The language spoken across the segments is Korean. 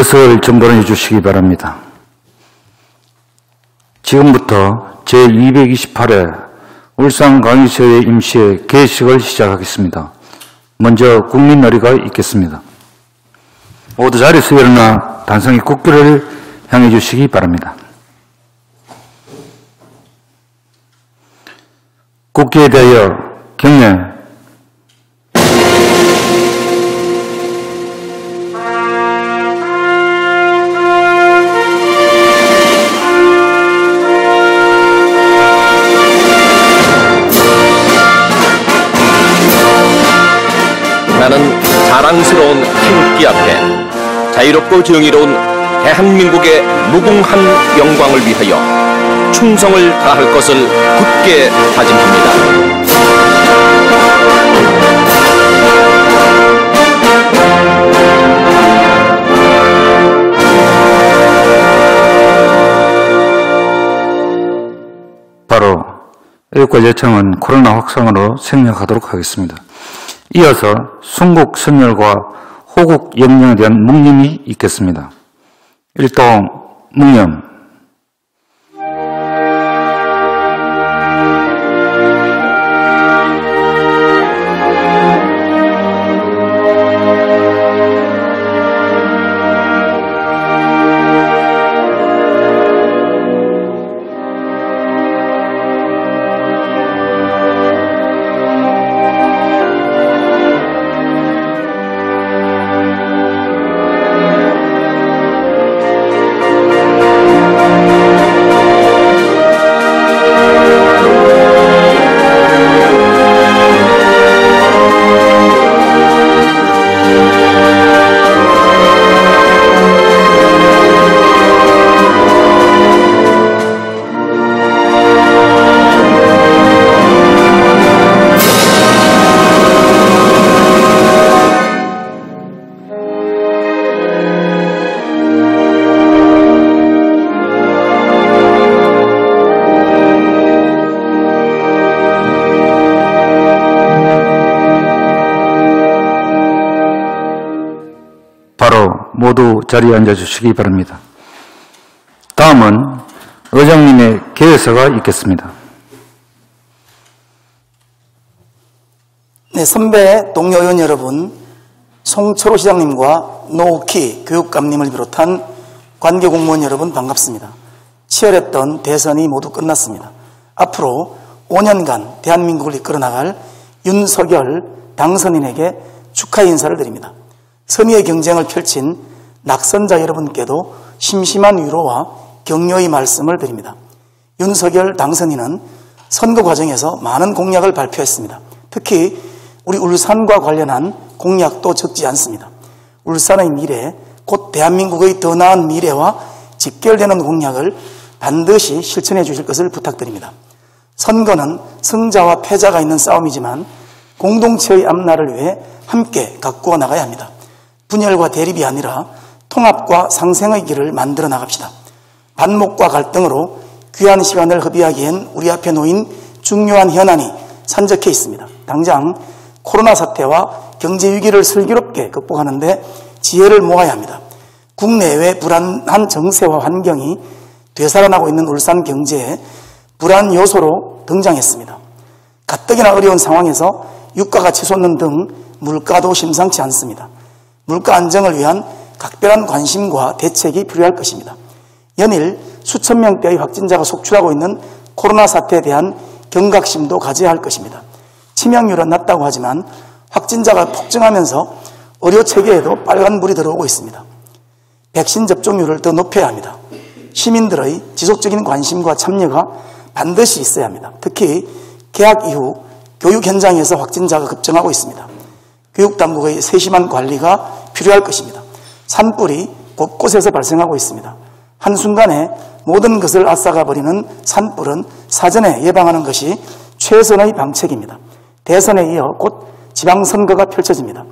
것을 정돈해 주시기 바랍니다. 지금부터 제228회 울산광역시의 임시회 개식을 시작하겠습니다. 먼저 국민의례가 있겠습니다. 모두 자리에서 일어나 단성히 국기를 향해 주시기 바랍니다. 국기에 대하여 경례. 나는 자랑스러운 태극기 앞에 자유롭고 정의로운 대한민국의 무궁한 영광을 위하여 충성을 다할 것을 굳게 다짐합니다. 바로 애국가 제청은 코로나 확산으로 생략하도록 하겠습니다. 이어서 순국 선열과 호국 영령에 대한 묵념이 있겠습니다. 일동 묵념. 모두 자리에 앉아주시기 바랍니다. 다음은 의장님의 개회서가 있겠습니다. 네, 선배 동료 의원 여러분, 송철호 시장님과 노욱희 교육감님을 비롯한 관계 공무원 여러분 반갑습니다. 치열했던 대선이 모두 끝났습니다. 앞으로 5년간 대한민국을 이끌어 나갈 윤석열 당선인에게 축하 인사를 드립니다. 선의의 경쟁을 펼친 낙선자 여러분께도 심심한 위로와 격려의 말씀을 드립니다. 윤석열 당선인은 선거 과정에서 많은 공약을 발표했습니다. 특히 우리 울산과 관련한 공약도 적지 않습니다. 울산의 미래, 곧 대한민국의 더 나은 미래와 직결되는 공약을 반드시 실천해 주실 것을 부탁드립니다. 선거는 승자와 패자가 있는 싸움이지만 공동체의 앞날을 위해 함께 가꾸어 나가야 합니다. 분열과 대립이 아니라 통합과 상생의 길을 만들어 나갑시다. 반목과 갈등으로 귀한 시간을 허비하기엔 우리 앞에 놓인 중요한 현안이 산적해 있습니다. 당장 코로나 사태와 경제 위기를 슬기롭게 극복하는데 지혜를 모아야 합니다. 국내외 불안한 정세와 환경이 되살아나고 있는 울산 경제에 불안 요소로 등장했습니다. 가뜩이나 어려운 상황에서 유가가 치솟는 등 물가도 심상치 않습니다. 물가 안정을 위한 각별한 관심과 대책이 필요할 것입니다. 연일 수천 명대의 확진자가 속출하고 있는 코로나 사태에 대한 경각심도 가져야 할 것입니다. 치명률은 낮다고 하지만 확진자가 폭증하면서 의료 체계에도 빨간불이 들어오고 있습니다. 백신 접종률을 더 높여야 합니다. 시민들의 지속적인 관심과 참여가 반드시 있어야 합니다. 특히 개학 이후 교육 현장에서 확진자가 급증하고 있습니다. 교육당국의 세심한 관리가 필요할 것입니다. 산불이 곳곳에서 발생하고 있습니다. 한순간에 모든 것을 앗아가 버리는 산불은 사전에 예방하는 것이 최선의 방책입니다. 대선에 이어 곧 지방선거가 펼쳐집니다.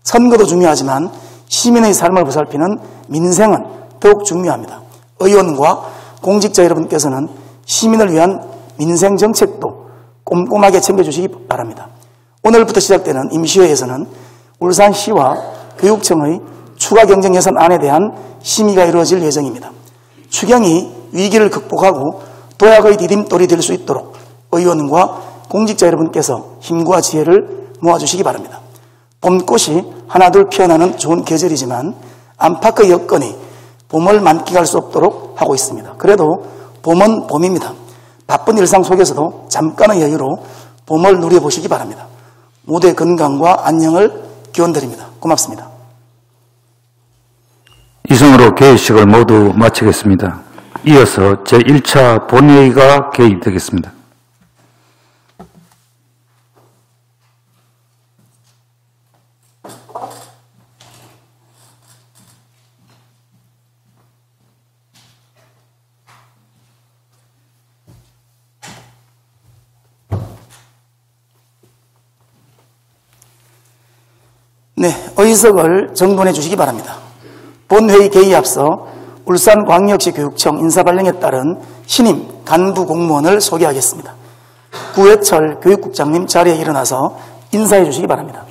선거도 중요하지만 시민의 삶을 보살피는 민생은 더욱 중요합니다. 의원과 공직자 여러분께서는 시민을 위한 민생 정책도 꼼꼼하게 챙겨주시기 바랍니다. 오늘부터 시작되는 임시회에서는 울산시와 교육청의 추가 경정 예산안에 대한 심의가 이루어질 예정입니다. 추경이 위기를 극복하고 도약의 디딤돌이 될 수 있도록 의원과 공직자 여러분께서 힘과 지혜를 모아주시기 바랍니다. 봄꽃이 하나둘 피어나는 좋은 계절이지만 안팎의 여건이 봄을 만끽할 수 없도록 하고 있습니다. 그래도 봄은 봄입니다. 바쁜 일상 속에서도 잠깐의 여유로 봄을 누려보시기 바랍니다. 모두의 건강과 안녕을 기원드립니다. 고맙습니다. 이상으로 개회식을 모두 마치겠습니다. 이어서 제1차 본회의가 개입되겠습니다. 네, 의석을 정돈해 주시기 바랍니다. 본회의 개의에 앞서 울산광역시 교육청 인사발령에 따른 신임 간부 공무원을 소개하겠습니다. 구해철 교육국장님 자리에 일어나서 인사해 주시기 바랍니다.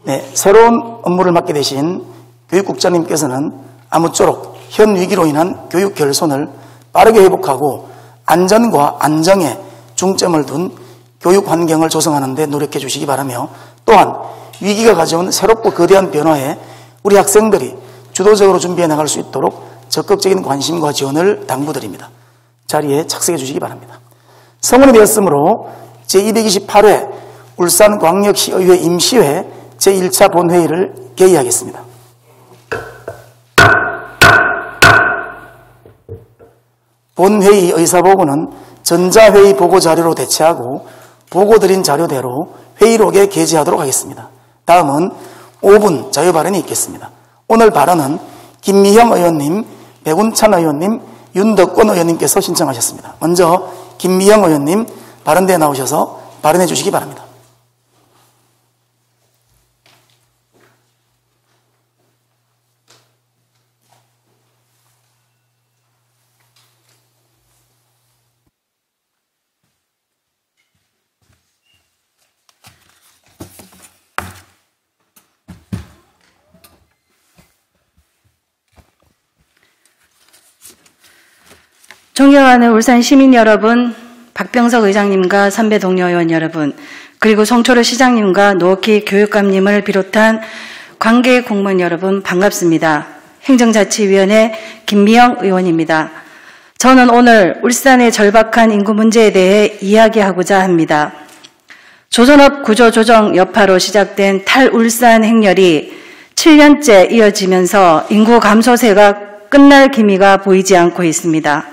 네, 새로운 업무를 맡게 되신 교육국장님께서는 아무쪼록 현 위기로 인한 교육 결손을 빠르게 회복하고 안전과 안정에 중점을 둔 교육 환경을 조성하는 데 노력해 주시기 바라며, 또한 위기가 가져온 새롭고 거대한 변화에 우리 학생들이 주도적으로 준비해 나갈 수 있도록 적극적인 관심과 지원을 당부드립니다. 자리에 착석해 주시기 바랍니다. 성원이 되었으므로 제228회 울산광역시의회 임시회 제1차 본회의를 개의하겠습니다. 본회의 의사보고는 전자회의 보고자료로 대체하고 보고드린 자료대로 회의록에 게재하도록 하겠습니다. 다음은 5분 자유발언이 있겠습니다. 오늘 발언은 김미형 의원님, 백운찬 의원님, 윤덕권 의원님께서 신청하셨습니다. 먼저 김미형 의원님 발언대에 나오셔서 발언해 주시기 바랍니다. 존경하는 울산 시민 여러분, 박병석 의장님과 선배 동료 의원 여러분, 그리고 송철호 시장님과 노키 교육감님을 비롯한 관계 공무원 여러분 반갑습니다. 행정자치위원회 김미영 의원입니다. 저는 오늘 울산의 절박한 인구 문제에 대해 이야기하고자 합니다. 조선업 구조조정 여파로 시작된 탈울산 행렬이 7년째 이어지면서 인구 감소세가 끝날 기미가 보이지 않고 있습니다.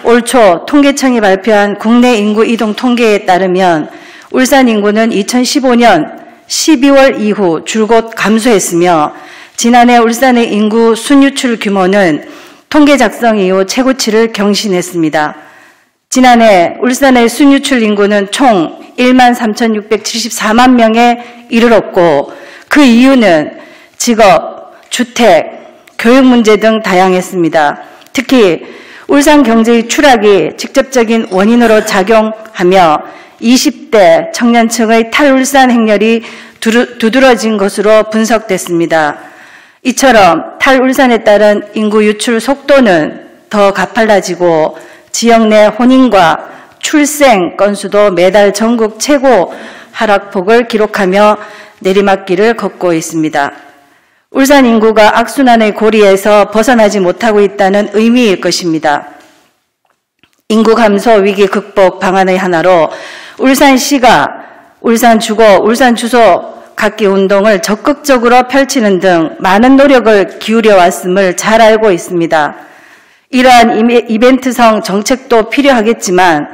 올 초 통계청이 발표한 국내 인구 이동 통계에 따르면 울산 인구는 2015년 12월 이후 줄곧 감소했으며, 지난해 울산의 인구 순유출 규모는 통계 작성 이후 최고치를 경신했습니다. 지난해 울산의 순유출 인구는 총 13,674만 명에 이르렀고, 그 이유는 직업, 주택, 교육 문제 등 다양했습니다. 특히 울산 경제의 추락이 직접적인 원인으로 작용하며 20대 청년층의 탈울산 행렬이 두드러진 것으로 분석됐습니다. 이처럼 탈울산에 따른 인구 유출 속도는 더 가팔라지고 지역 내 혼인과 출생 건수도 매달 전국 최고 하락폭을 기록하며 내리막길을 걷고 있습니다. 울산 인구가 악순환의 고리에서 벗어나지 못하고 있다는 의미일 것입니다. 인구 감소 위기 극복 방안의 하나로 울산시가 울산 주거, 울산 주소 갖기 운동을 적극적으로 펼치는 등 많은 노력을 기울여 왔음을 잘 알고 있습니다. 이러한 이벤트성 정책도 필요하겠지만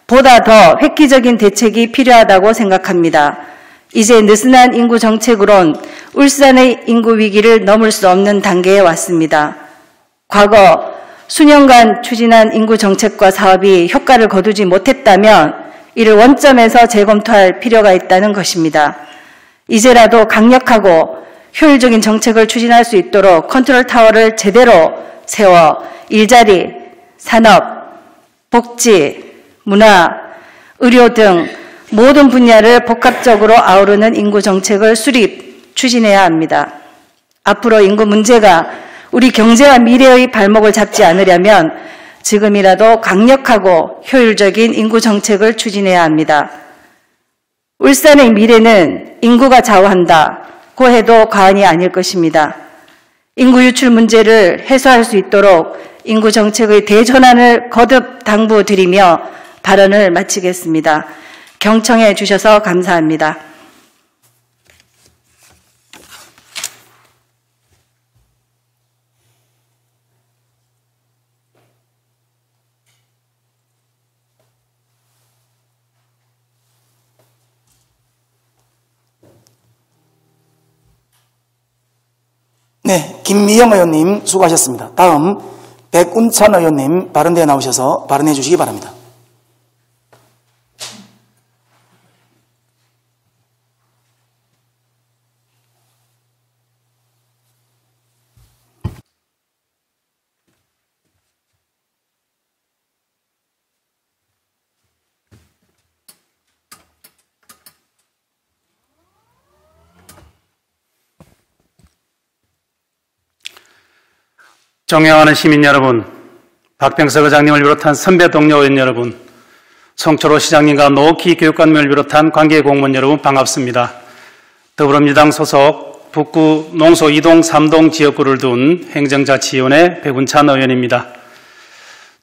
보다 더 획기적인 대책이 필요하다고 생각합니다. 이제 느슨한 인구 정책으론 울산의 인구 위기를 넘을 수 없는 단계에 왔습니다. 과거 수년간 추진한 인구 정책과 사업이 효과를 거두지 못했다면 이를 원점에서 재검토할 필요가 있다는 것입니다. 이제라도 강력하고 효율적인 정책을 추진할 수 있도록 컨트롤 타워를 제대로 세워 일자리, 산업, 복지, 문화, 의료 등 모든 분야를 복합적으로 아우르는 인구 정책을 수립, 추진해야 합니다. 앞으로 인구 문제가 우리 경제와 미래의 발목을 잡지 않으려면 지금이라도 강력하고 효율적인 인구 정책을 추진해야 합니다. 울산의 미래는 인구가 좌우한다고 해도 과언이 아닐 것입니다. 인구 유출 문제를 해소할 수 있도록 인구 정책의 대전환을 거듭 당부드리며 발언을 마치겠습니다. 경청해 주셔서 감사합니다. 네, 김미영 의원님 수고하셨습니다. 다음 백운찬 의원님 발언대에 나오셔서 발언해 주시기 바랍니다. 존경하는 시민 여러분, 박병석 의장님을 비롯한 선배 동료 의원 여러분, 송철호 시장님과 노키 교육감님을 비롯한 관계 공무원 여러분 반갑습니다. 더불어민주당 소속 북구 농소 2동 3동 지역구를 둔 행정자치위원회 백운찬 의원입니다.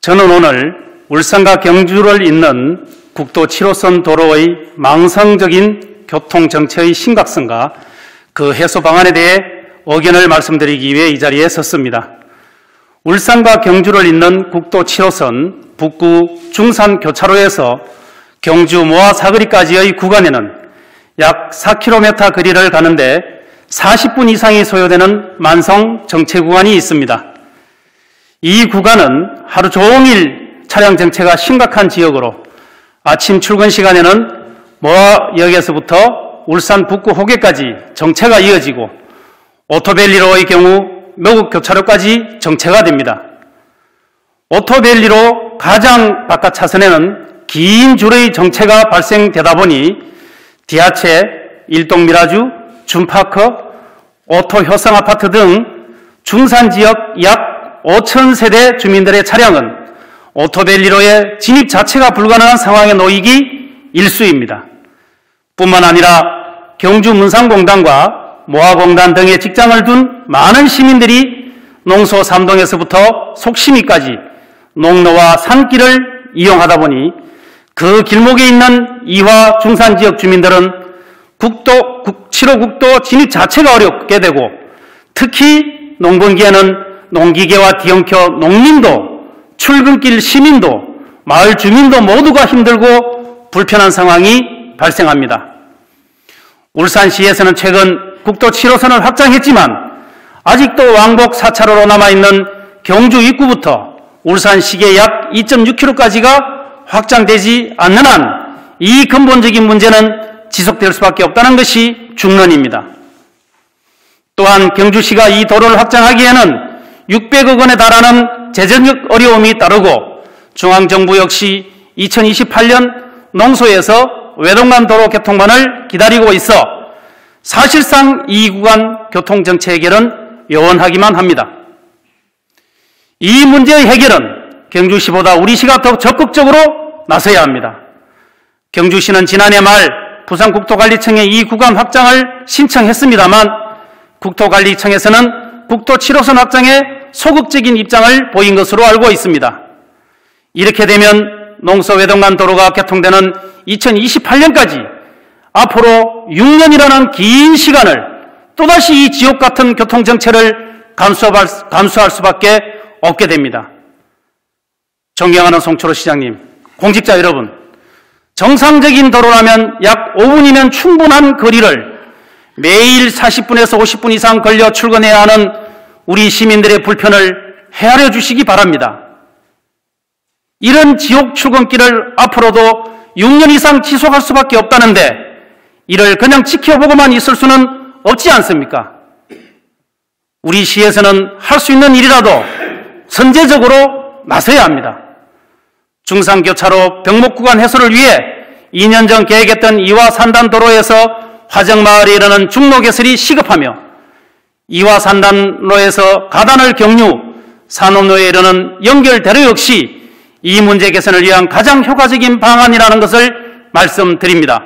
저는 오늘 울산과 경주를 잇는 국도 7호선 도로의 망성적인 교통정체의 심각성과 그 해소 방안에 대해 의견을 말씀드리기 위해 이 자리에 섰습니다. 울산과 경주를 잇는 국도 7호선 북구 중산 교차로에서 경주 모아 사거리까지의 구간에는 약 4km 거리를 가는데 40분 이상이 소요되는 만성 정체 구간이 있습니다. 이 구간은 하루 종일 차량 정체가 심각한 지역으로 아침 출근 시간에는 모아역에서부터 울산 북구 호계까지 정체가 이어지고 오토밸리로의 경우 매국 교차로까지 정체가 됩니다. 오토밸리로 가장 바깥 차선에는 긴 줄의 정체가 발생되다 보니 디아체, 일동미라주, 준파크, 오토효성아파트 등 중산지역 약 5,000세대 주민들의 차량은 오토밸리로의 진입 자체가 불가능한 상황에 놓이기 일쑤입니다. 뿐만 아니라 경주 문산공단과 모아공단 등의 직장을 둔 많은 시민들이 농소 3동에서부터 속시미까지 농로와 산길을 이용하다 보니 그 길목에 있는 이화 중산지역 주민들은 7호 국도 진입 자체가 어렵게 되고 특히 농번기에는 농기계와 뒤엉켜 농민도 출근길 시민도 마을 주민도 모두가 힘들고 불편한 상황이 발생합니다. 울산시에서는 최근 국도 7호선을 확장했지만 아직도 왕복 4차로로 남아있는 경주 입구부터 울산 시계 약 2.6km까지가 확장되지 않는 한 이 근본적인 문제는 지속될 수밖에 없다는 것이 중론입니다. 또한 경주시가 이 도로를 확장하기에는 600억 원에 달하는 재정적 어려움이 따르고 중앙정부 역시 2028년 농소에서 외동간 도로 개통만을 기다리고 있어 사실상 이 구간 교통정체 해결은 요원하기만 합니다. 이 문제의 해결은 경주시보다 우리시가 더 적극적으로 나서야 합니다. 경주시는 지난해 말 부산국토관리청에 이 구간 확장을 신청했습니다만 국토관리청에서는 국도 7호선 확장에 소극적인 입장을 보인 것으로 알고 있습니다. 이렇게 되면 농소 외동간 도로가 개통되는 2028년까지 앞으로 6년이라는 긴 시간을 또다시 이 지옥 같은 교통정체를 감수할 수밖에 없게 됩니다. 존경하는 송철호 시장님, 공직자 여러분, 정상적인 도로라면 약 5분이면 충분한 거리를 매일 40분에서 50분 이상 걸려 출근해야 하는 우리 시민들의 불편을 헤아려 주시기 바랍니다. 이런 지옥 출근길을 앞으로도 6년 이상 지속할 수밖에 없다는데 이를 그냥 지켜보고만 있을 수는 없지 않습니까? 우리 시에서는 할 수 있는 일이라도 선제적으로 나서야 합니다. 중산교차로 병목구간 해소를 위해 2년 전 계획했던 이화 산단 도로에서 화정마을에 이르는 중로개설이 시급하며 이화산단로에서 가단을 경유 산업로에 이르는 연결대로 역시 이 문제 개선을 위한 가장 효과적인 방안이라는 것을 말씀드립니다.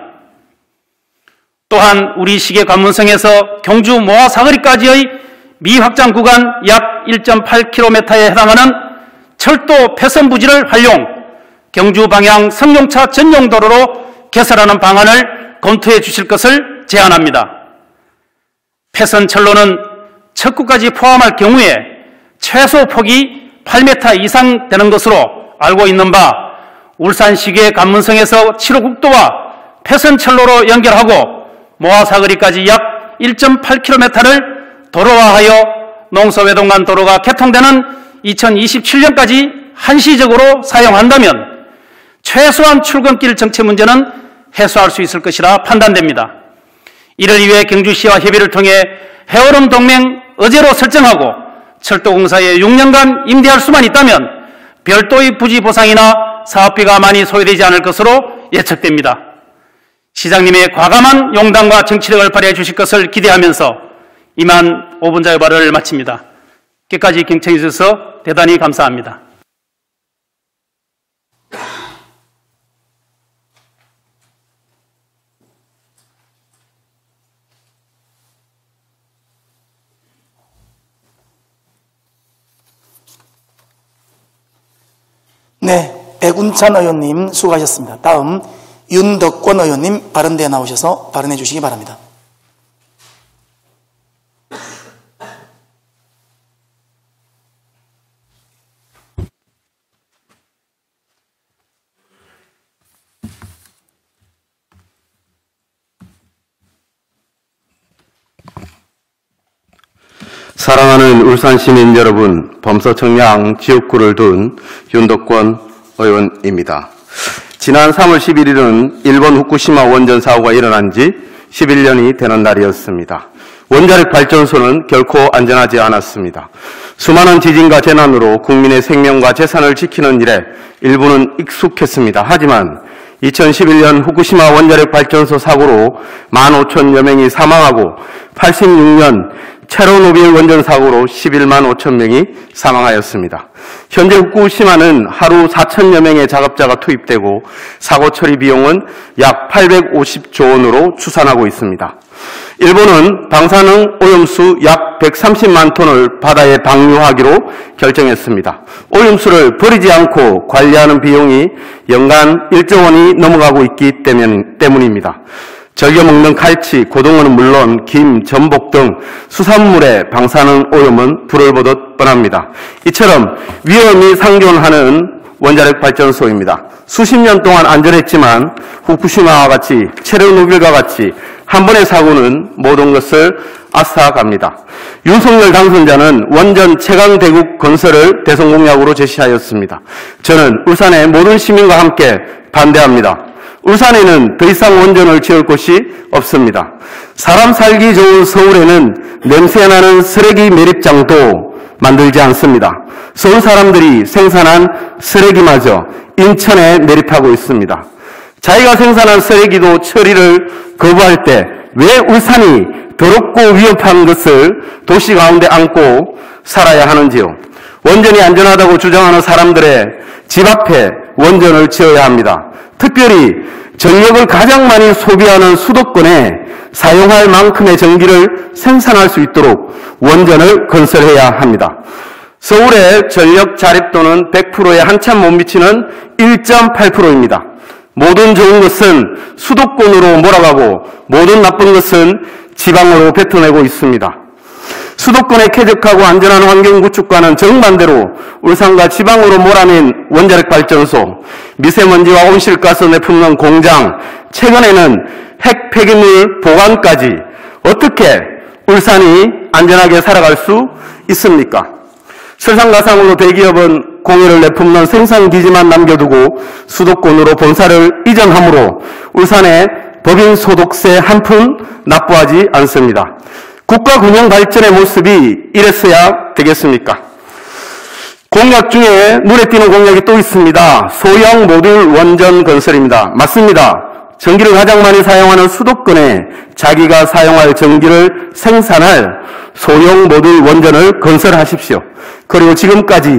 또한 우리 시계 관문성에서 경주 모화 사거리까지의 미확장 구간 약 1.8km에 해당하는 철도 폐선 부지를 활용 경주 방향 승용차 전용 도로로 개설하는 방안을 검토해 주실 것을 제안합니다. 폐선철로는 척구까지 포함할 경우에 최소 폭이 8m 이상 되는 것으로 알고 있는 바 울산시계 관문성에서 7호 국도와 폐선철로로 연결하고 모화사거리까지 약 1.8km를 도로화하여 농서외동간 도로가 개통되는 2027년까지 한시적으로 사용한다면 최소한 출근길 정체 문제는 해소할 수 있을 것이라 판단됩니다. 이를 위해 경주시와 협의를 통해 해오름 동맹 의제로 설정하고 철도공사에 6년간 임대할 수만 있다면 별도의 부지 보상이나 사업비가 많이 소요되지 않을 것으로 예측됩니다. 시장님의 과감한 용단과 정치력을 발휘해 주실 것을 기대하면서 이만 5분자의 발언을 마칩니다. 끝까지 경청해 주셔서 대단히 감사합니다. 네, 백운찬 의원님 수고하셨습니다. 다음 윤덕권 의원님 발언대에 나오셔서 발언해 주시기 바랍니다. 사랑하는 울산 시민 여러분, 범서청량 지역구를 둔 윤덕권 의원입니다. 지난 3월 11일은 일본 후쿠시마 원전 사고가 일어난 지 11년이 되는 날이었습니다. 원자력 발전소는 결코 안전하지 않았습니다. 수많은 지진과 재난으로 국민의 생명과 재산을 지키는 일에 일부는 익숙했습니다. 하지만 2011년 후쿠시마 원자력 발전소 사고로 15,000여 명이 사망하고 86년 체르노빌 원전 사고로 11만 5천 명이 사망하였습니다. 현재 후쿠시마는 하루 4천여 명의 작업자가 투입되고 사고 처리 비용은 약 850조 원으로 추산하고 있습니다. 일본은 방사능 오염수 약 130만 톤을 바다에 방류하기로 결정했습니다. 오염수를 버리지 않고 관리하는 비용이 연간 1조 원이 넘어가고 있기 때문입니다. 즐겨 먹는 갈치, 고등어는 물론 김, 전복 등 수산물의 방사능 오염은 불을 보듯 뻔합니다. 이처럼 위험이 상존하는 원자력 발전소입니다. 수십 년 동안 안전했지만 후쿠시마와 같이 체르노빌과 같이 한 번의 사고는 모든 것을 앗아갑니다. 윤석열 당선자는 원전 최강대국 건설을 대선 공약으로 제시하였습니다. 저는 울산의 모든 시민과 함께 반대합니다. 울산에는 더 이상 원전을 지을 곳이 없습니다. 사람 살기 좋은 서울에는 냄새나는 쓰레기 매립장도 만들지 않습니다. 서울 사람들이 생산한 쓰레기마저 인천에 매립하고 있습니다. 자기가 생산한 쓰레기도 처리를 거부할 때 왜 울산이 더럽고 위험한 것을 도시 가운데 안고 살아야 하는지요? 원전이 안전하다고 주장하는 사람들의 집 앞에 원전을 지어야 합니다. 특별히 전력을 가장 많이 소비하는 수도권에 사용할 만큼의 전기를 생산할 수 있도록 원전을 건설해야 합니다. 서울의 전력 자립도는 100%에 한참 못 미치는 1.8%입니다. 모든 좋은 것은 수도권으로 몰아가고 모든 나쁜 것은 지방으로 뱉어내고 있습니다. 수도권의 쾌적하고 안전한 환경 구축과는 정반대로 울산과 지방으로 몰아낸 원자력 발전소, 미세먼지와 온실가스 내뿜는 공장, 최근에는 핵 폐기물 보관까지 어떻게 울산이 안전하게 살아갈 수 있습니까? 설상가상으로 대기업은 공해를 내뿜는 생산기지만 남겨두고 수도권으로 본사를 이전함으로 울산의 법인 소득세 한 푼 납부하지 않습니다. 국가 균형 발전의 모습이 이랬어야 되겠습니까? 공약 중에 눈에 띄는 공약이 또 있습니다. 소형 모듈 원전 건설입니다. 맞습니다. 전기를 가장 많이 사용하는 수도권에 자기가 사용할 전기를 생산할 소형 모듈 원전을 건설하십시오. 그리고 지금까지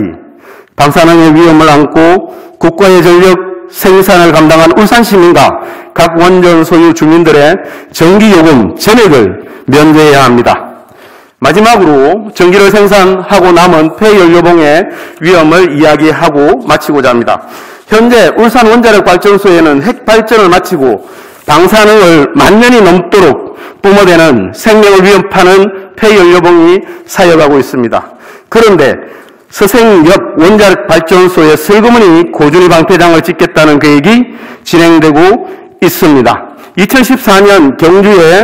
방사능의 위험을 안고 국가의 전력 생산을 감당한 울산시민과 각 원전 소유 주민들의 전기요금 전액을 면제해야 합니다. 마지막으로 전기를 생산하고 남은 폐연료봉의 위험을 이야기하고 마치고자 합니다. 현재 울산 원자력 발전소에는 핵 발전을 마치고 방사능을 만년이 넘도록 뿜어대는 생명을 위협하는 폐연료봉이 사역하고 있습니다. 그런데 서생 옆 원자력 발전소에 슬그머니 고준위 방패장을 짓겠다는 계획이 진행되고 있습니다. 2014년 경주에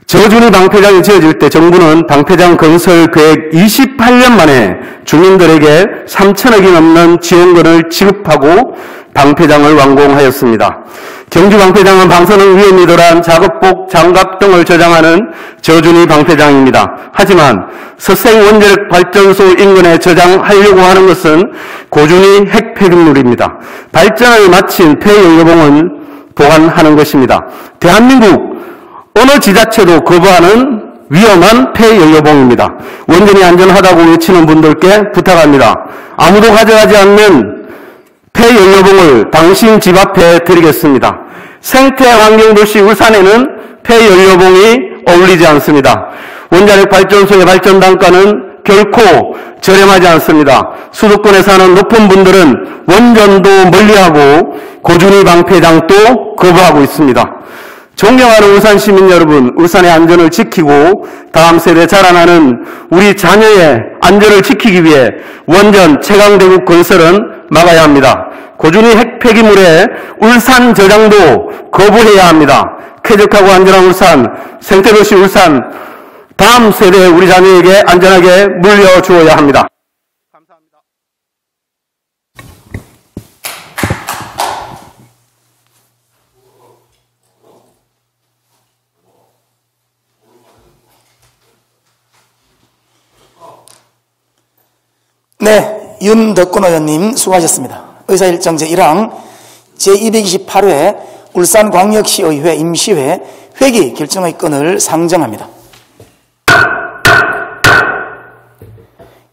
저준위 방패장이 지어질 때 정부는 방패장 건설 계획 28년 만에 주민들에게 3천억이 넘는 지원금을 지급하고 방패장을 완공하였습니다. 경주 방패장은 방사능 위험이 덜한 작업복, 장갑 등을 저장하는 저준위 방패장입니다. 하지만 서생 원자력 발전소 인근에 저장하려고 하는 것은 고준위 핵 폐기물입니다. 발전을 마친 폐연료봉을 보관하는 것입니다. 대한민국 어느 지자체도 거부하는 위험한 폐연료봉입니다. 원전이 안전하다고 외치는 분들께 부탁합니다. 아무도 가져가지 않는 폐연료봉을 당신 집 앞에 드리겠습니다. 생태환경도시 울산에는 폐연료봉이 어울리지 않습니다. 원자력 발전소의 발전 단가는 결코 저렴하지 않습니다. 수도권에 사는 높은 분들은 원전도 멀리하고 고준위 방패장도 거부하고 있습니다. 존경하는 울산 시민 여러분, 울산의 안전을 지키고 다음 세대 자라나는 우리 자녀의 안전을 지키기 위해 원전 최강대국 건설은 막아야 합니다. 고준위 핵 폐기물의 울산 저장도 거부해야 합니다. 쾌적하고 안전한 울산, 생태도시 울산, 다음 세대 우리 자녀에게 안전하게 물려주어야 합니다. 감사합니다. 네, 윤덕근 의원님 수고하셨습니다. 의사일정 제1항 제228회 울산광역시의회 임시회 회기 결정의 건을 상정합니다.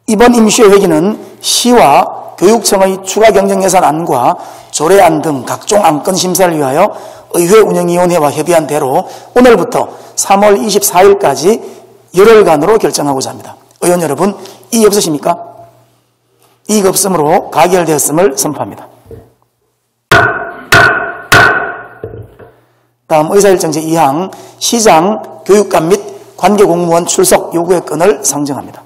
이번 임시회 회기는 시와 교육청의 추가 경정 예산안과 조례안 등 각종 안건 심사를 위하여 의회 운영위원회와 협의한 대로 오늘부터 3월 24일까지 열흘간으로 결정하고자 합니다. 의원 여러분, 이의 없으십니까? 이의가 없으므로 가결되었음을 선포합니다. 다음 의사일정 제2항 시장, 교육감 및 관계공무원 출석 요구의 건을 상정합니다.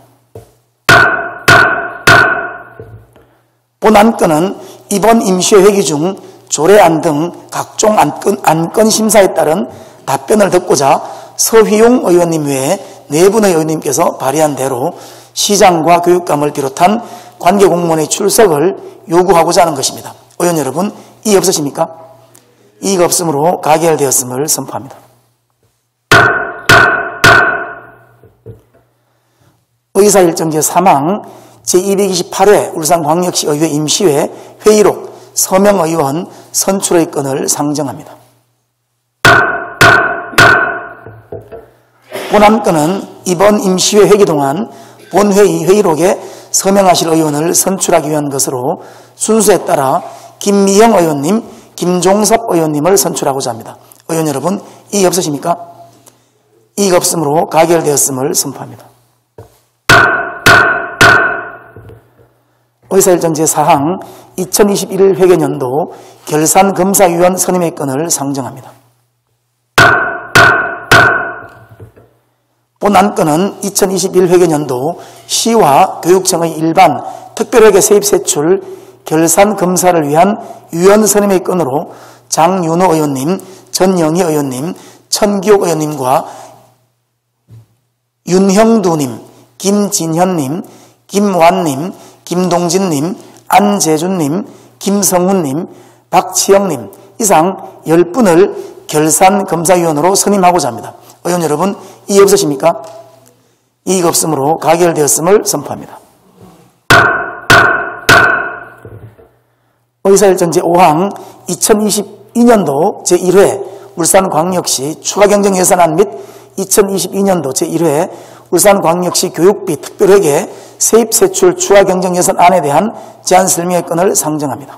본 안건은 이번 임시회 회기 중 조례안 등 각종 안건 심사에 따른 답변을 듣고자 서휘용 의원님 외에 4분의 의원님께서 발의한 대로 시장과 교육감을 비롯한 관계공무원의 출석을 요구하고자 하는 것입니다. 의원 여러분, 이의 없으십니까? 이의가 없으므로 가결되었음을 선포합니다. 의사일정 제3항 제228회 울산광역시의회 임시회 회의록 서명의원 선출의 건을 상정합니다. 본 안건은 이번 임시회 회기 동안 본회의 회의록에 서명하실 의원을 선출하기 위한 것으로 순서에 따라 김미영 의원님, 김종섭 의원님을 선출하고자 합니다. 의원 여러분, 이의 없으십니까? 이의가 없으므로 가결되었음을 선포합니다. 의사일정 제4항 2021 회계년도 결산검사위원 선임의 건을 상정합니다. 본 안건은 2021 회계년도 시와 교육청의 일반 특별회계 세입 세출 결산검사를 위한 위원 선임의 건으로 장윤호 의원님, 전영희 의원님, 천기옥 의원님과 윤형두님, 김진현님, 김완님, 김동진님, 안재준님, 김성훈님, 박치영님 이상 10분을 결산검사위원으로 선임하고자 합니다. 의원 여러분, 이의 없으십니까? 이의가 없으므로 가결되었음을 선포합니다. 의사일정 제5항 2022년도 제1회 울산광역시 추가경정 예산안 및 2022년도 제1회 울산광역시 교육비 특별회계 세입세출 추가경정 예산안에 대한 제안 설명의 건을 상정합니다.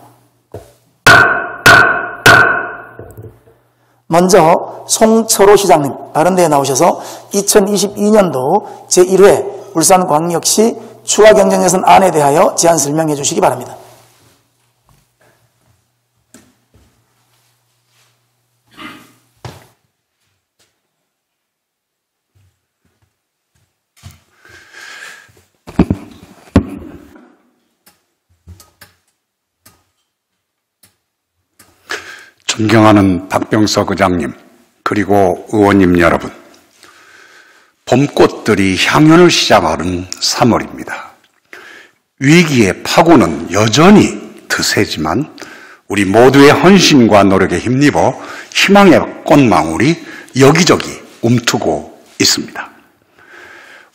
먼저 송철호 시장님 바른대에 나오셔서 2022년도 제1회 울산광역시 추가경정예산안에 대하여 제안 설명해 주시기 바랍니다. 존경하는 박병석 의장님, 그리고 의원님 여러분, 봄꽃들이 향연을 시작하는 3월입니다. 위기의 파고는 여전히 드세지만 우리 모두의 헌신과 노력에 힘입어 희망의 꽃망울이 여기저기 움트고 있습니다.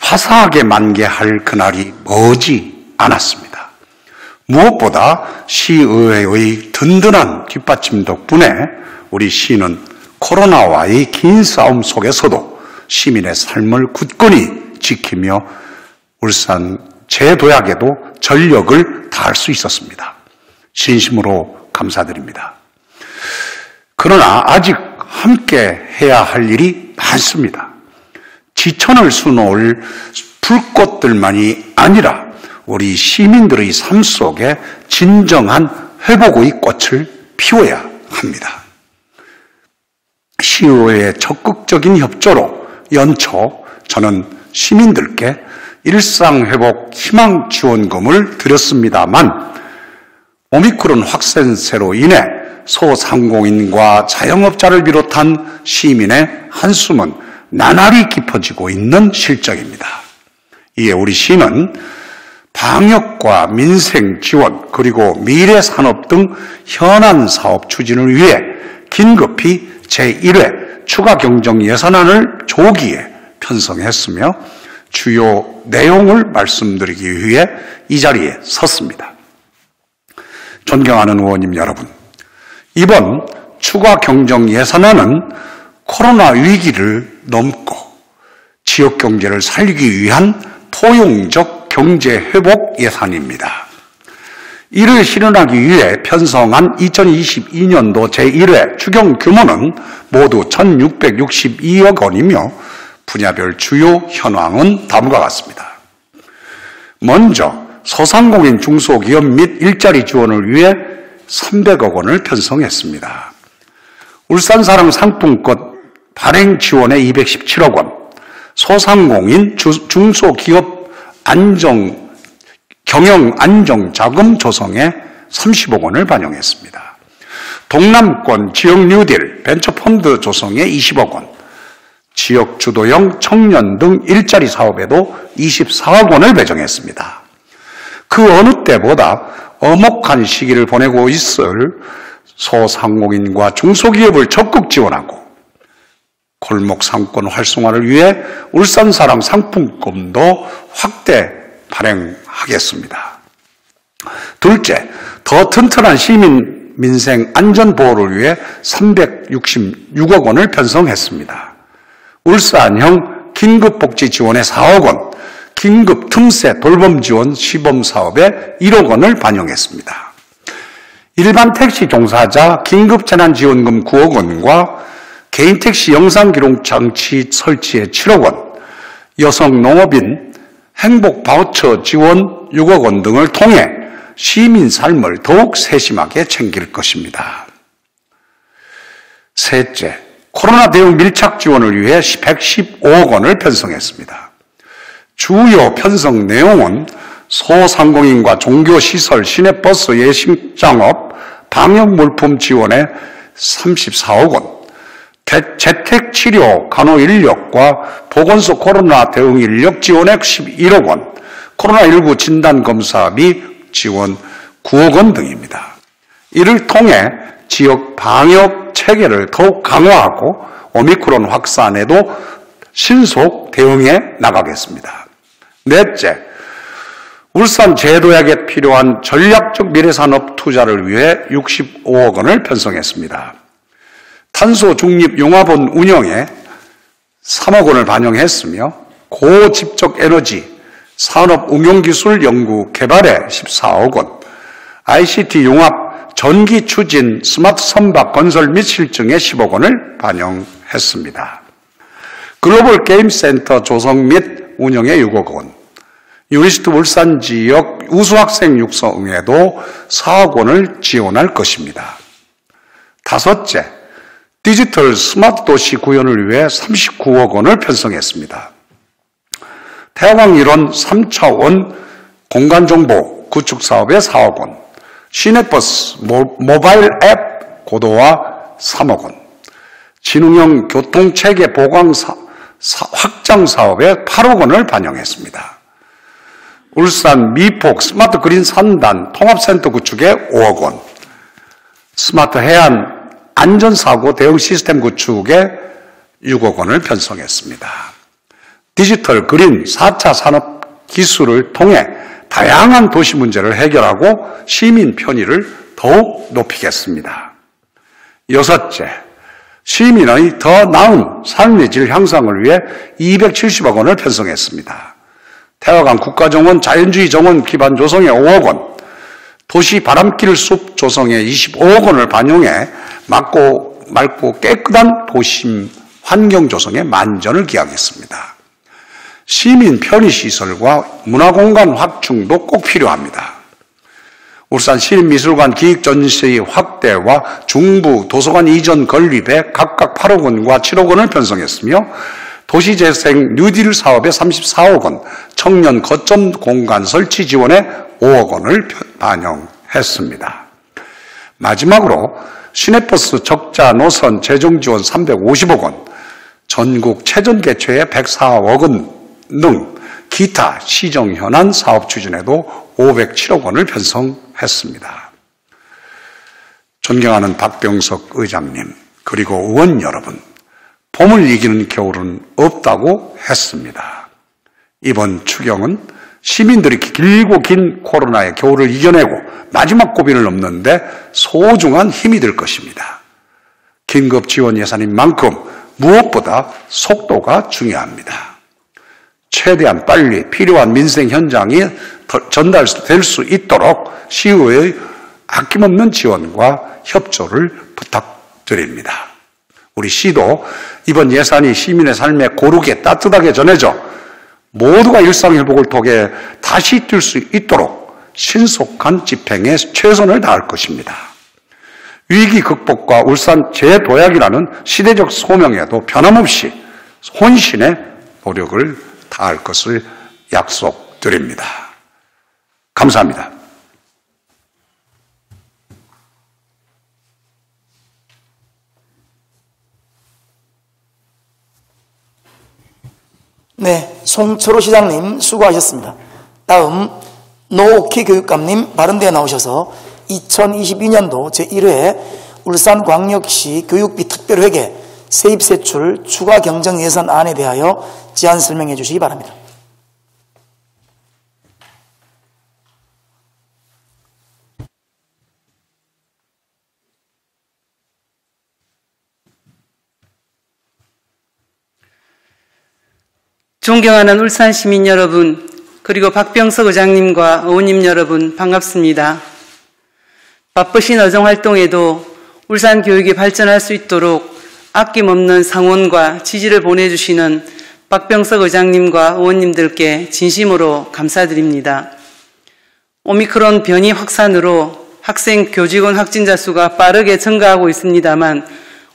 화사하게 만개할 그날이 머지 않았습니다. 무엇보다 시의회의 든든한 뒷받침 덕분에 우리 시는 코로나와의 긴 싸움 속에서도 시민의 삶을 굳건히 지키며 울산 재도약에도 전력을 다할 수 있었습니다. 진심으로 감사드립니다. 그러나 아직 함께 해야 할 일이 많습니다. 지천을 수놓을 불꽃들만이 아니라 우리 시민들의 삶 속에 진정한 회복의 꽃을 피워야 합니다. 시의회의 적극적인 협조로 연초 저는 시민들께 일상회복 희망지원금을 드렸습니다만 오미크론 확산세로 인해 소상공인과 자영업자를 비롯한 시민의 한숨은 나날이 깊어지고 있는 실정입니다. 이에 우리 시는 방역과 민생 지원 그리고 미래산업 등 현안 사업 추진을 위해 긴급히 제1회 추가경정 예산안을 조기에 편성했으며 주요 내용을 말씀드리기 위해 이 자리에 섰습니다. 존경하는 의원님 여러분, 이번 추가경정 예산안은 코로나 위기를 넘고 지역경제를 살리기 위한 포용적 경제회복 예산입니다. 이를 실현하기 위해 편성한 2022년도 제1회 추경 규모는 모두 1,662억 원이며 분야별 주요 현황은 다음과 같습니다. 먼저 소상공인 중소기업 및 일자리 지원을 위해 300억 원을 편성했습니다. 울산사랑 상품권 발행 지원에 217억 원, 소상공인 중소기업 경영 안정자금 조성에 30억 원을 반영했습니다. 동남권 지역 뉴딜 벤처펀드 조성에 20억 원, 지역 주도형 청년 등 일자리 사업에도 24억 원을 배정했습니다. 그 어느 때보다 엄혹한 시기를 보내고 있을 소상공인과 중소기업을 적극 지원하고 골목 상권 활성화를 위해 울산사랑 상품권도 확대 발행하겠습니다. 둘째, 더 튼튼한 시민 민생 안전보호를 위해 366억 원을 편성했습니다. 울산형 긴급복지 지원에 4억 원, 긴급 틈새 돌봄 지원 시범사업에 1억 원을 반영했습니다. 일반 택시 종사자 긴급재난지원금 9억 원과 개인택시 영상기록장치 설치에 7억 원, 여성 농업인 행복바우처 지원 6억 원 등을 통해 시민 삶을 더욱 세심하게 챙길 것입니다. 셋째, 코로나 대응 밀착 지원을 위해 115억 원을 편성했습니다. 주요 편성 내용은 소상공인과 종교시설, 시내버스, 예식장업, 방역물품 지원에 34억 원, 재택치료 간호 인력과 보건소 코로나 대응 인력 지원액 11억 원, 코로나19 진단검사비 지원 9억 원 등입니다. 이를 통해 지역 방역 체계를 더욱 강화하고 오미크론 확산에도 신속 대응해 나가겠습니다. 넷째, 울산 제도약에 필요한 전략적 미래산업 투자를 위해 65억 원을 편성했습니다. 탄소 중립 용화본 운영에 3억 원을 반영했으며 고집적 에너지 산업 응용기술 연구 개발에 14억 원, ICT 융합 전기 추진 스마트 선박 건설 및 실증에 10억 원을 반영했습니다. 글로벌 게임 센터 조성 및 운영에 6억 원, 유니스트 울산 지역 우수학생 육성에도 4억 원을 지원할 것입니다. 다섯째, 디지털 스마트 도시 구현을 위해 39억 원을 편성했습니다. 태화강 일원 3차원 공간정보 구축 사업에 4억 원, 시내버스 모바일 앱 고도화 3억 원, 진흥형 교통체계 보강 확장 사업에 8억 원을 반영했습니다. 울산 미폭 스마트 그린 산단 통합센터 구축에 5억 원, 스마트 해안 안전사고 대응 시스템 구축에 6억 원을 편성했습니다. 디지털 그린 4차 산업 기술을 통해 다양한 도시 문제를 해결하고 시민 편의를 더욱 높이겠습니다. 여섯째, 시민의 더 나은 삶의 질 향상을 위해 270억 원을 편성했습니다. 태화강 국가정원 자연주의 정원 기반 조성에 5억 원, 도시 바람길 숲 조성에 25억 원을 반영해 맑고 깨끗한 도심 환경 조성에 만전을 기하겠습니다. 시민 편의시설과 문화공간 확충도 꼭 필요합니다. 울산 시립미술관 기획전시 확대와 중부 도서관 이전 건립에 각각 8억 원과 7억 원을 편성했으며 도시재생 뉴딜 사업에 34억 원, 청년 거점 공간 설치 지원에 5억 원을 반영했습니다. 마지막으로 시내버스 적자 노선 재정 지원 350억 원, 전국 체전 개최에 104억 원 등 기타 시정 현안 사업 추진에도 507억 원을 편성했습니다. 존경하는 박병석 의장님, 그리고 의원 여러분, 봄을 이기는 겨울은 없다고 했습니다. 이번 추경은 시민들이 길고 긴 코로나의 겨울을 이겨내고 마지막 고비를 넘는데 소중한 힘이 될 것입니다. 긴급 지원 예산인 만큼 무엇보다 속도가 중요합니다. 최대한 빨리 필요한 민생 현장이 전달될 수 있도록 시의회의 아낌없는 지원과 협조를 부탁드립니다. 우리 시도 이번 예산이 시민의 삶에 고르게 따뜻하게 전해져 모두가 일상회복을 통해 다시 뛸 수 있도록 신속한 집행에 최선을 다할 것입니다. 위기 극복과 울산 재도약이라는 시대적 소명에도 변함없이 혼신의 노력을 다할 것을 약속드립니다. 감사합니다. 네, 송철호 시장님 수고하셨습니다. 다음 노옥희 교육감님 발언대에 나오셔서 2022년도 제1회 울산광역시 교육비 특별회계 세입세출 추가 경정 예산안에 대하여 제안 설명해 주시기 바랍니다. 존경하는 울산 시민 여러분, 그리고 박병석 의장님과 의원님 여러분 반갑습니다. 바쁘신 의정활동에도 울산 교육이 발전할 수 있도록 아낌없는 상원과 지지를 보내주시는 박병석 의장님과 의원님들께 진심으로 감사드립니다. 오미크론 변이 확산으로 학생, 교직원 확진자 수가 빠르게 증가하고 있습니다만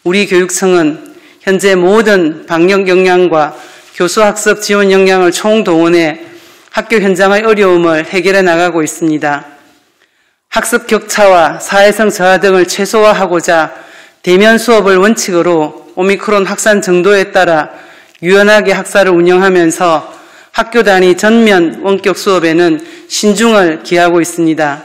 우리 교육청은 현재 모든 방역 역량과 교수학습 지원 역량을 총동원해 학교 현장의 어려움을 해결해 나가고 있습니다. 학습 격차와 사회성 저하 등을 최소화하고자 대면 수업을 원칙으로 오미크론 확산 정도에 따라 유연하게 학사를 운영하면서 학교 단위 전면 원격 수업에는 신중을 기하고 있습니다.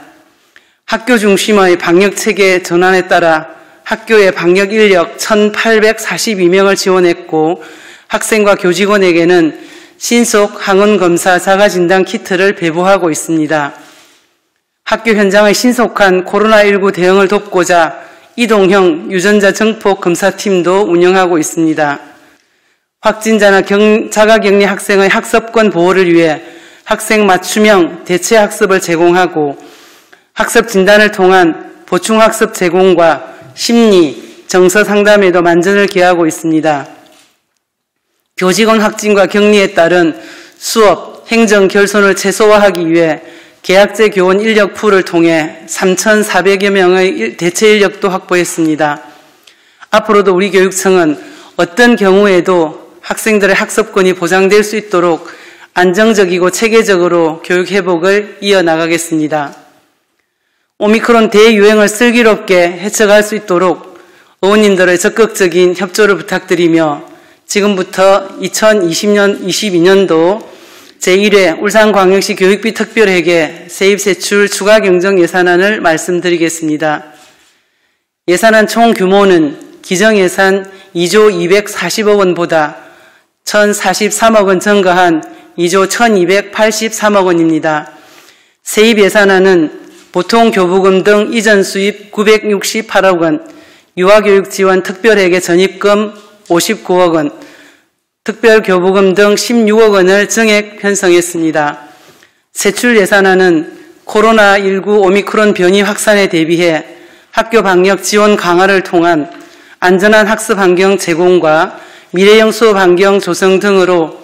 학교 중심의 방역체계 전환에 따라 학교의 방역 인력 1,842명을 지원했고 학생과 교직원에게는 신속 항원검사 자가진단 키트를 배부하고 있습니다. 학교 현장의 신속한 코로나19 대응을 돕고자 이동형 유전자 정폭 검사팀도 운영하고 있습니다. 확진자나 자가격리 학생의 학습권 보호를 위해 학생 맞춤형 대체 학습을 제공하고 학습 진단을 통한 보충학습 제공과 심리, 정서 상담에도 만전을 기하고 있습니다. 교직원 확진과 격리에 따른 수업, 행정 결손을 최소화하기 위해 계약제 교원 인력 풀을 통해 3,400여 명의 대체 인력도 확보했습니다. 앞으로도 우리 교육청은 어떤 경우에도 학생들의 학습권이 보장될 수 있도록 안정적이고 체계적으로 교육 회복을 이어나가겠습니다. 오미크론 대유행을 슬기롭게 헤쳐갈 수 있도록 의원님들의 적극적인 협조를 부탁드리며 지금부터 2022년도 제1회 울산광역시 교육비 특별회계 세입세출 추가경정 예산안을 말씀드리겠습니다. 예산안 총 규모는 기정예산 2조 240억 원보다 1,043억 원 증가한 2조 1,283억 원입니다. 세입 예산안은 보통교부금 등 이전 수입 968억 원, 유아교육 지원 특별회계 전입금 59억 원, 특별교부금 등 16억 원을 증액 편성했습니다. 세출 예산안은 코로나19 오미크론 변이 확산에 대비해 학교 방역 지원 강화를 통한 안전한 학습 환경 제공과 미래형 수업 환경 조성 등으로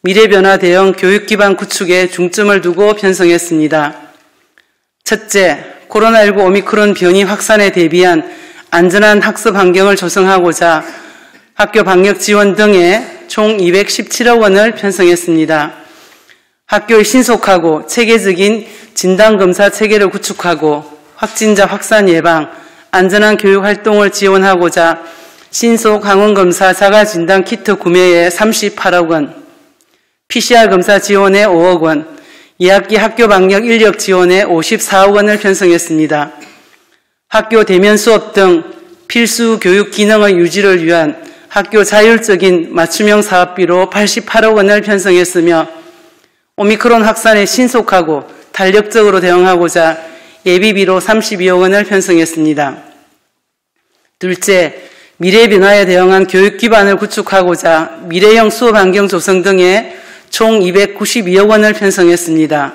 미래변화 대응 교육 기반 구축에 중점을 두고 편성했습니다. 첫째, 코로나19 오미크론 변이 확산에 대비한 안전한 학습 환경을 조성하고자 학교 방역 지원 등에 총 217억 원을 편성했습니다. 학교의 신속하고 체계적인 진단검사 체계를 구축하고 확진자 확산 예방, 안전한 교육 활동을 지원하고자 신속 항원검사 자가진단 키트 구매에 38억 원, PCR 검사 지원에 5억 원, 2학기 학교 방역 인력 지원에 54억 원을 편성했습니다. 학교 대면 수업 등 필수 교육 기능의 유지를 위한 학교 자율적인 맞춤형 사업비로 88억 원을 편성했으며 오미크론 확산에 신속하고 탄력적으로 대응하고자 예비비로 32억 원을 편성했습니다. 둘째, 미래 변화에 대응한 교육 기반을 구축하고자 미래형 수업 환경 조성 등에 총 292억 원을 편성했습니다.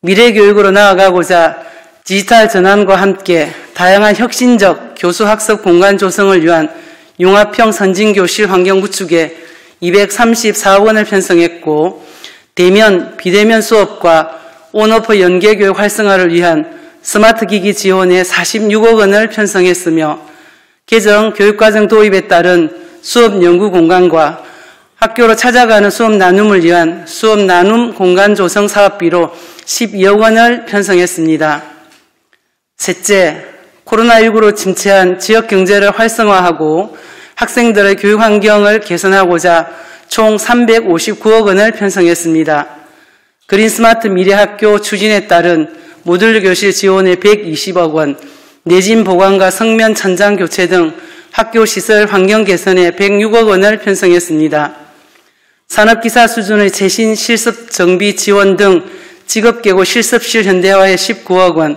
미래 교육으로 나아가고자 디지털 전환과 함께 다양한 혁신적 교수 학습 공간 조성을 위한 융합형 선진교실 환경 구축에 234억 원을 편성했고 대면, 비대면 수업과 온오프 연계교육 활성화를 위한 스마트 기기 지원에 46억 원을 편성했으며 개정 교육과정 도입에 따른 수업 연구 공간과 학교로 찾아가는 수업 나눔을 위한 수업 나눔 공간 조성 사업비로 12억 원을 편성했습니다. 셋째, 코로나19로 침체한 지역 경제를 활성화하고 학생들의 교육 환경을 개선하고자 총 359억 원을 편성했습니다. 그린 스마트 미래학교 추진에 따른 모듈 교실 지원에 120억 원, 내진 보강과 성면 천장 교체 등 학교 시설 환경 개선에 106억 원을 편성했습니다. 산업기사 수준의 최신 실습 정비 지원 등 직업계고 실습실 현대화에 19억 원,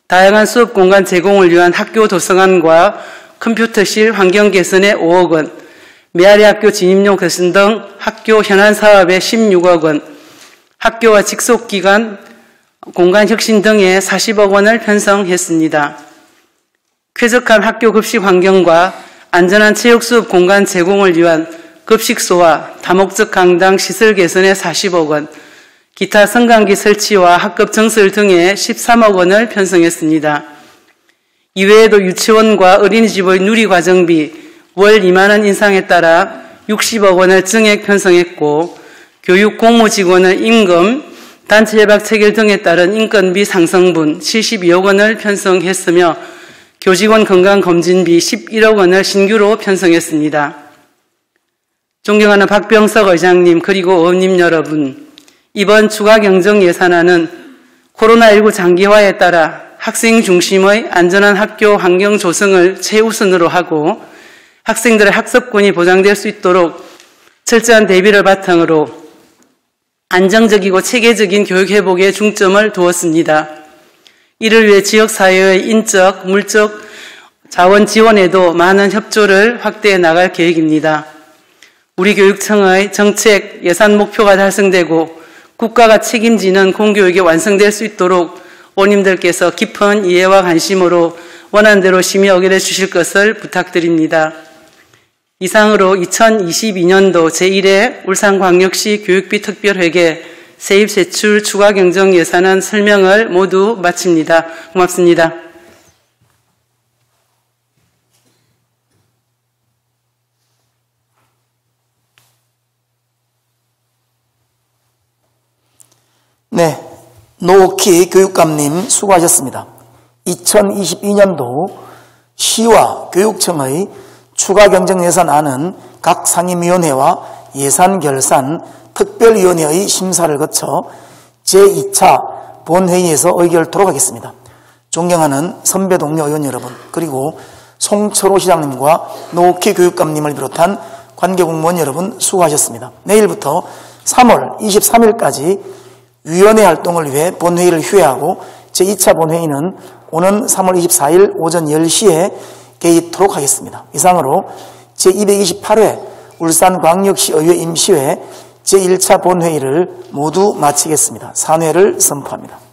다양한 수업 공간 제공을 위한 학교 도서관과 컴퓨터실 환경 개선에 5억 원, 메아리 학교 진입용 개선 등 학교 현안 사업에 16억 원, 학교와 직속기관 공간 혁신 등에 40억 원을 편성했습니다. 쾌적한 학교 급식 환경과 안전한 체육 수업 공간 제공을 위한 급식소와 다목적 강당 시설 개선에 40억 원, 기타 성강기 설치와 학급 정설 등에 13억 원을 편성했습니다. 이외에도 유치원과 어린이집의 누리과정비 월 2만 원 인상에 따라 60억 원을 증액 편성했고 교육 공무직원의 임금, 단체 협약 체결 등에 따른 인건비 상승분 72억 원을 편성했으며 교직원 건강검진비 11억 원을 신규로 편성했습니다. 존경하는 박병석 의장님 그리고 의원님 여러분, 이번 추가경정 예산안은 코로나19 장기화에 따라 학생 중심의 안전한 학교 환경 조성을 최우선으로 하고 학생들의 학습권이 보장될 수 있도록 철저한 대비를 바탕으로 안정적이고 체계적인 교육 회복에 중점을 두었습니다. 이를 위해 지역사회의 인적, 물적 자원 지원에도 많은 협조를 확대해 나갈 계획입니다. 우리 교육청의 정책 예산 목표가 달성되고 국가가 책임지는 공교육이 완성될 수 있도록 원님들께서 깊은 이해와 관심으로 원안대로 심의 의결해 주실 것을 부탁드립니다. 이상으로 2022년도 제1회 울산광역시 교육비 특별회계 세입세출 추가경정 예산안 설명을 모두 마칩니다. 고맙습니다. 네, 노키 교육감님 수고하셨습니다. 2022년도 시와 교육청의 추가 경정 예산안은 각 상임위원회와 예산결산 특별위원회의 심사를 거쳐 제2차 본회의에서 의결토록 하겠습니다. 존경하는 선배 동료 의원 여러분, 그리고 송철호 시장님과 노키 교육감님을 비롯한 관계공무원 여러분 수고하셨습니다. 내일부터 3월 23일까지 위원회 활동을 위해 본회의를 휴회하고 제2차 본회의는 오는 3월 24일 오전 10시에 개의토록 하겠습니다. 이상으로 제228회 울산광역시의회 임시회 제1차 본회의를 모두 마치겠습니다. 산회를 선포합니다.